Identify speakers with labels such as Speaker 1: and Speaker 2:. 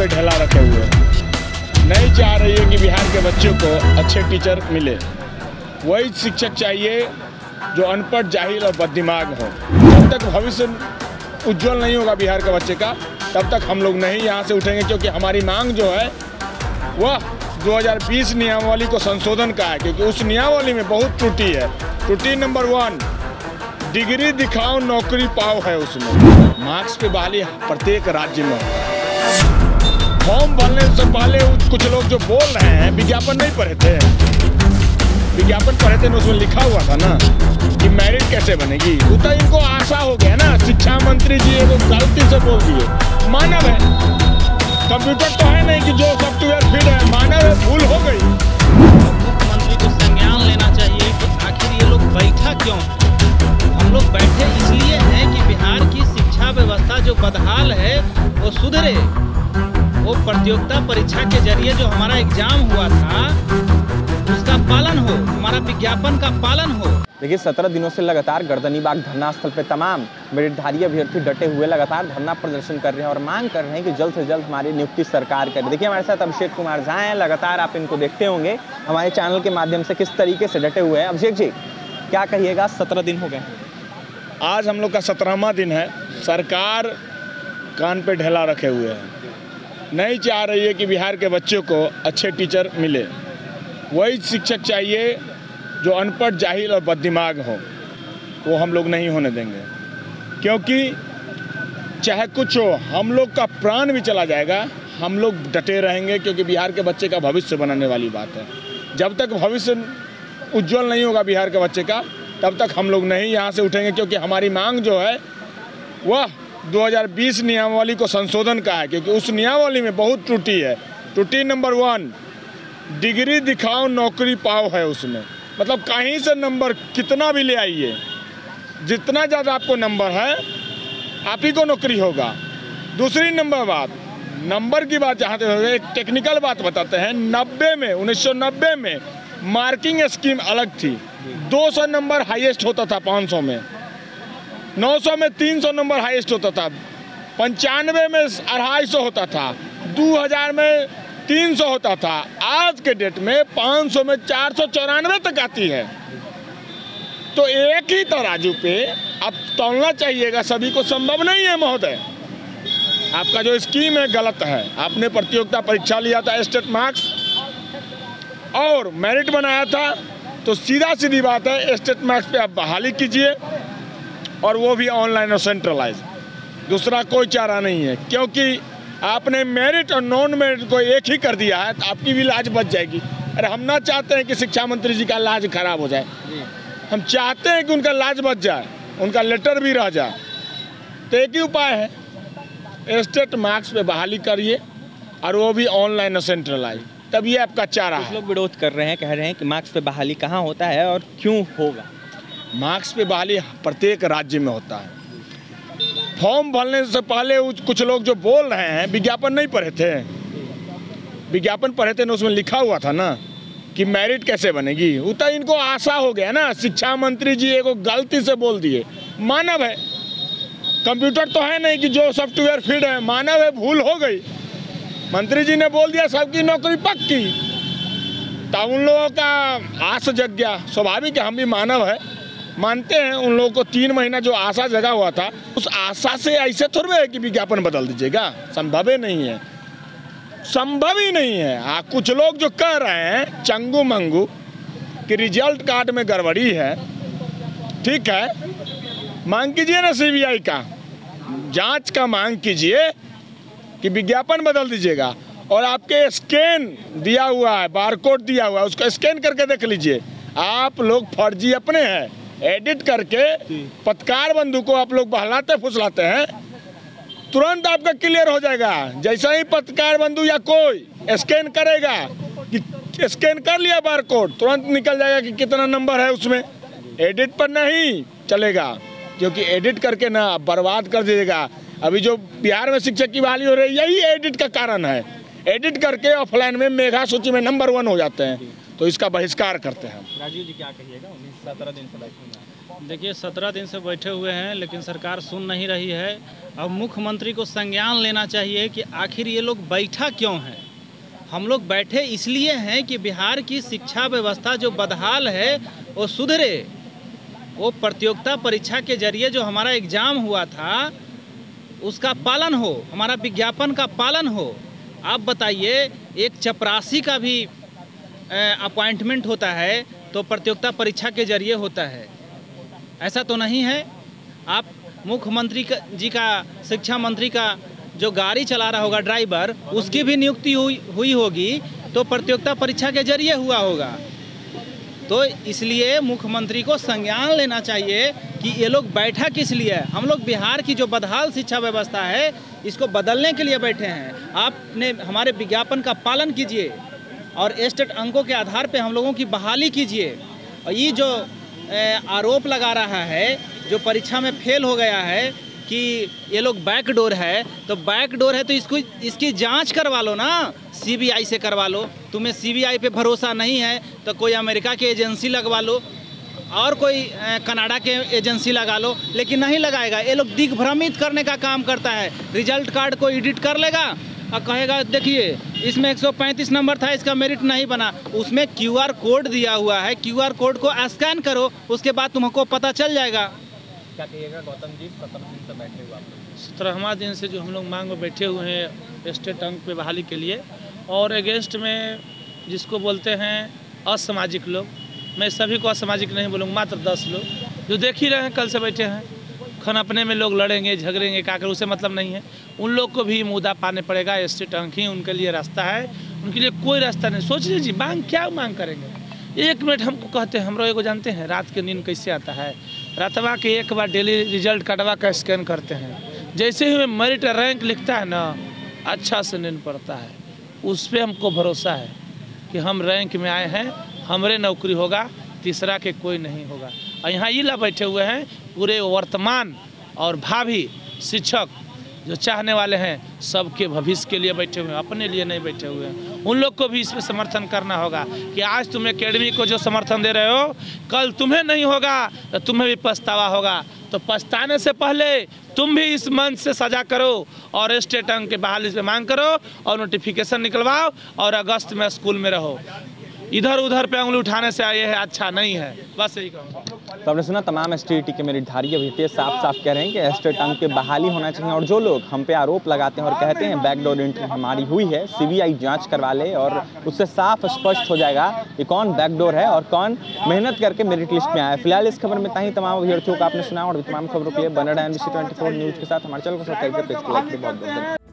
Speaker 1: पे ढला रखे हुए हैं। नहीं चाह रही है कि बिहार के बच्चों को अच्छे टीचर मिले। वही शिक्षक चाहिए जो अनपढ़, जाहिल और बददिमाग हो। जब तक भविष्य उज्जवल नहीं होगा बिहार के बच्चे का, तब तक हम लोग नहीं यहाँ से उठेंगे, क्योंकि हमारी मांग जो है वह 2020 नियमावली को संशोधन का है, क्योंकि उस नियमावली में बहुत त्रुटि है। त्रुटि नंबर 1, डिग्री दिखाओ नौकरी पाओ है उसमें। मार्क्स पे बहाली प्रत्येक राज्य में होता है। फॉर्म भरने से पहले कुछ लोग जो बोल रहे हैं, विज्ञापन नहीं पढ़े थे, विज्ञापन पढ़े थे, उसमें लिखा हुआ था ना कि मेरिट कैसे बनेगी। तो इनको आशा हो गया ना, शिक्षा मंत्री जी वो गलती से बोल दिए। मानव है, कंप्यूटर तो है नहीं कि जो सॉफ्टवेयर फिट है, मानव है, भूल हो गई।
Speaker 2: मुख्यमंत्री को संज्ञान लेना चाहिए कि आखिर ये लोग बैठा क्यों। हम लोग बैठे इसलिए हैं कि बिहार की शिक्षा व्यवस्था जो बदहाल है वो सुधरे। वो प्रतियोगिता परीक्षा के जरिए जो हमारा एग्जाम हुआ था उसका पालन हो, हमारा विज्ञापन का पालन हो।
Speaker 3: देखिए 17 दिनों से लगातार गर्दनीबाग धरना स्थल पे तमाम मेरिटधारी अभ्यर्थी डटे हुए लगातार धरना प्रदर्शन कर रहे हैं और मांग कर रहे हैं कि जल्द से जल्द हमारी नियुक्ति सरकार करे। देखिए हमारे साथ अभिषेक कुमार झा हैं, लगातार आप इनको देखते होंगे हमारे चैनल के माध्यम से किस तरीके से डटे हुए हैं। अभिषेक जी क्या कहिएगा, 17 दिन हो गए,
Speaker 1: आज हम लोग का 17वां दिन है। सरकार कान पे ढेला रखे हुए है, नहीं चाह रही है कि बिहार के बच्चों को अच्छे टीचर मिले। वही शिक्षक चाहिए जो अनपढ़, जाहिल और बददिमाग हो। वो हम लोग नहीं होने देंगे, क्योंकि चाहे कुछ हो, हम लोग का प्राण भी चला जाएगा, हम लोग डटे रहेंगे, क्योंकि बिहार के बच्चे का भविष्य बनाने वाली बात है। जब तक भविष्य उज्जवल नहीं होगा बिहार के बच्चे का, तब तक हम लोग नहीं यहाँ से उठेंगे, क्योंकि हमारी मांग जो है वह 2020 नियमावली को संशोधन का है, क्योंकि उस नियमावली में बहुत त्रुटि है। त्रुटि नंबर 1, डिग्री दिखाओ नौकरी पाओ है उसमें। मतलब कहीं से नंबर कितना भी ले आइए, जितना ज़्यादा आपको नंबर है आप ही को नौकरी होगा। दूसरी नंबर की बात जहाँ तक एक टेक्निकल बात बताते हैं, 1990 में मार्किंग स्कीम अलग थी। 200 नंबर हाईएस्ट होता था, 500 में, 900 में 300 नंबर हाईएस्ट होता था, 95 में 250 होता था, 2000 में 300 होता था। आज के डेट में 500 में 494 तक आती है। तो एक ही तराजू पे अब तौलना चाहिएगा, सभी को संभव नहीं है महोदय। आपका जो स्कीम है गलत है। आपने प्रतियोगिता परीक्षा लिया था, स्टेट मार्क्स और मेरिट बनाया था, तो सीधी बात है स्टेट मार्क्स पे आप बहाली कीजिए, और वो भी ऑनलाइन और सेंट्रलाइज। दूसरा कोई चारा नहीं है, क्योंकि आपने मेरिट और नॉन मेरिट को एक ही कर दिया है, तो आपकी भी लाज बच जाएगी। अरे हम ना चाहते हैं कि शिक्षा मंत्री जी का लाज खराब हो जाए, हम चाहते हैं कि उनका लाज बच जाए, उनका लेटर भी रह जाए। तो एक ही उपाय है, स्टेट मार्क्स पे बहाली करिए, और वो भी ऑनलाइन और सेंट्रलाइज, तब ये आपका चारा है।
Speaker 3: लोग विरोध कर रहे हैं, कह रहे हैं कि मार्क्स पे बहाली कहाँ होता है और क्यों होगा।
Speaker 1: मार्क्स पे बहाली प्रत्येक राज्य में होता है। फॉर्म भरने से पहले कुछ लोग जो बोल रहे हैं, विज्ञापन नहीं पढ़े थे, विज्ञापन पढ़े थे, उसमें लिखा हुआ था ना कि मेरिट कैसे बनेगी। तो इनको आशा हो गया ना, शिक्षा मंत्री जी को गलती से बोल दिए। मानव है, कंप्यूटर तो है नहीं कि जो सॉफ्टवेयर फिट है, मानव है, भूल हो गई। मंत्री जी ने बोल दिया सबकी नौकरी पक्की, तब उन लोगों का आस जग गया। स्वाभाविक है, हम भी मानव है, मानते हैं उन लोगों को 3 महीना जो आशा जगा हुआ था, उस आशा से ऐसे थोड़े है कि विज्ञापन बदल दीजिएगा। संभव ही नहीं है, संभव ही नहीं है। कुछ लोग जो कह रहे हैं चंगू मंगू कि रिजल्ट कार्ड में गड़बड़ी है, ठीक है, मांग कीजिए ना सीबीआई का जांच का, मांग कीजिए कि विज्ञापन बदल दीजिएगा। और आपके स्कैन दिया हुआ है, बारकोड दिया हुआ है, उसको स्कैन करके देख लीजिए। आप लोग फर्जी अपने हैं, एडिट करके पत्रकार बंधु को आप लोग बहलाते फुसलाते हैं, तुरंत आपका क्लियर हो जाएगा। जैसा ही पत्रकार बंधु या कोई स्कैन करेगा कि स्कैन कर लिया बारकोड, तुरंत निकल जाएगा कि कितना नंबर है उसमें। एडिट पर नहीं चलेगा, क्योंकि एडिट करके ना बर्बाद कर दीजिएगा। अभी जो बिहार में शिक्षक की बहाली हो रही है, यही एडिट का कारण है। एडिट करके ऑफलाइन में मेगा सूची में नंबर 1 हो जाते हैं, तो इसका बहिष्कार करते हैं।
Speaker 3: राजीव जी क्या कहिएगा, 17 दिन से बैठे हैं।
Speaker 2: देखिए 17 दिन से बैठे हुए हैं लेकिन सरकार सुन नहीं रही है। अब मुख्यमंत्री को संज्ञान लेना चाहिए कि आखिर ये लोग बैठा क्यों है। हम लोग बैठे इसलिए हैं कि बिहार की शिक्षा व्यवस्था जो बदहाल है वो सुधरे, वो प्रतियोगिता परीक्षा के जरिए जो हमारा एग्ज़ाम हुआ था उसका पालन हो, हमारा विज्ञापन का पालन हो। आप बताइए, एक चपरासी का भी अपॉइंटमेंट होता है तो प्रतियोगिता परीक्षा के जरिए होता है, ऐसा तो नहीं है। आप मुख्यमंत्री जी का, शिक्षा मंत्री का जो गाड़ी चला रहा होगा ड्राइवर, उसकी भी नियुक्ति हुई होगी तो प्रतियोगिता परीक्षा के जरिए हुआ होगा। तो इसलिए मुख्यमंत्री को संज्ञान लेना चाहिए कि ये लोग बैठा किस लिए है। हम लोग बिहार की जो बदहाल शिक्षा व्यवस्था है इसको बदलने के लिए बैठे हैं। आपने हमारे विज्ञापन का पालन कीजिए और स्टेट अंकों के आधार पे हम लोगों की बहाली कीजिए। और ये जो आरोप लगा रहा है, जो परीक्षा में फेल हो गया है कि ये लोग बैकडोर है, तो बैकडोर है तो इसकी जांच करवा लो ना, सीबीआई से करवा लो। तुम्हें सीबीआई पे भरोसा नहीं है तो कोई अमेरिका की एजेंसी लगवा लो और कोई कनाडा के एजेंसी लगा लो, लेकिन नहीं लगाएगा। ये लोग दिग्भ्रमित करने का काम करता है। रिजल्ट कार्ड को एडिट कर लेगा और कहेगा देखिए इसमें 135 नंबर था, इसका मेरिट नहीं बना। उसमें QR कोड दिया हुआ है, QR कोड को स्कैन करो, उसके बाद तुमको पता चल जाएगा।
Speaker 3: क्या कहिएगा गौतम जी, 17 दिन से बैठे हुए आप लोग?
Speaker 2: 17वां दिन से जो हम लोग मांग में बैठे हुए हैं स्टेट अंक पे बहाली के लिए, और अगेंस्ट में जिसको बोलते हैं असामाजिक लोग, मैं सभी को असामाजिक नहीं बोलूँगा, मात्र 10 लोग जो देख ही रहे हैं कल से बैठे हैं। खन अपने में लोग लड़ेंगे झगड़ेंगे क्या कर, उसे मतलब नहीं है। उन लोग को भी मुद्दा पाने पड़ेगा। स्टेट अंक ही उनके लिए रास्ता है, उनके लिए कोई रास्ता नहीं। सोच लीजिए मांग क्या मांग करेंगे। 1 मिनट हमको कहते हैं, हम लोग को जानते हैं रात के नींद कैसे आता है। रातवा के एक बार डेली रिजल्ट कटवा का स्कैन करते हैं, जैसे ही मेरिट रैंक लिखता है ना, अच्छा से नींद पड़ता है। उस पर हमको भरोसा है कि हम रैंक में आए हैं, हमारे नौकरी होगा, तीसरा के कोई नहीं होगा। और यहाँ ये ला बैठे हुए हैं पूरे वर्तमान और भावी शिक्षक जो चाहने वाले हैं, सबके भविष्य के लिए बैठे हुए हैं, अपने लिए नहीं बैठे हुए हैं। उन लोग को भी इसमें समर्थन करना होगा कि आज तुम एकेडमी को जो समर्थन दे रहे हो, कल तुम्हें नहीं होगा तो तुम्हें भी पछतावा होगा। तो पछताने से पहले तुम भी इस मंच से सजा करो और स्टेट अंक के बहाली पे मांग करो और नोटिफिकेशन निकलवाओ और अगस्त में स्कूल में रहो। इधर उधर पे उंगली उठाने से ये है अच्छा नहीं है, बस यही कहूँगा।
Speaker 3: तो आपने सुना, तमाम STET के मेरिटधारी अभ्यर्थी साफ साफ कह रहे हैं कि स्टेट अंक पे बहाली होना चाहिए। और जो लोग हम पे आरोप लगाते हैं और कहते हैं बैकडोर एंट्री हमारी हुई है, CBI जांच करवा ले और उससे साफ स्पष्ट हो जाएगा कि कौन बैकडोर है और कौन मेहनत करके मेरिट लिस्ट में आया है। फिलहाल इस खबर में इतना ही। तमाम अभ्यर्थियों को आपने सुना और तमाम खबरों के लिए बने रहें NBC 24 न्यूज़ के साथ। हमारे चैनल को सब्सक्राइब करके बहुत बहुत